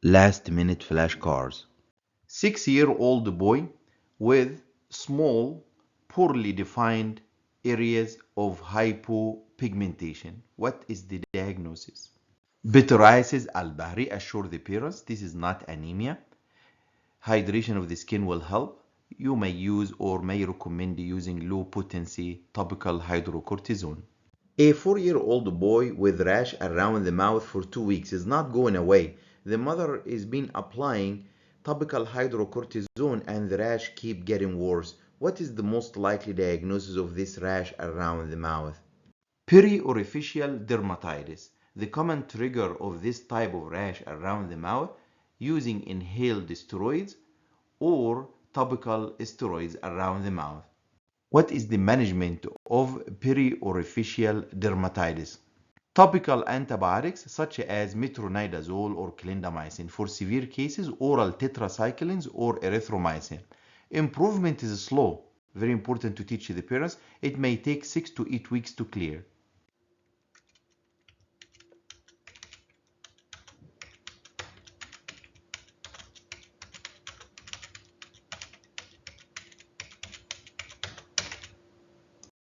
Last-minute flashcards. 6-year-old boy with small, poorly defined areas of hypopigmentation. What is the diagnosis? Pityriasis al-Bahri assure the parents this is not anemia. Hydration of the skin will help. You may use or may recommend using low potency topical hydrocortisone. A 4-year-old boy with rash around the mouth for 2 weeks is not going away. The mother is been applying topical hydrocortisone and the rash keep getting worse. What is the most likely diagnosis of this rash around the mouth? Periorificial dermatitis. The common trigger of this type of rash around the mouth using inhaled steroids or topical steroids around the mouth. What is the management of periorificial dermatitis? Topical antibiotics such as metronidazole or clindamycin. For severe cases, oral tetracyclines or erythromycin. Improvement is slow. Very important to teach the parents. It may take 6 to 8 weeks to clear.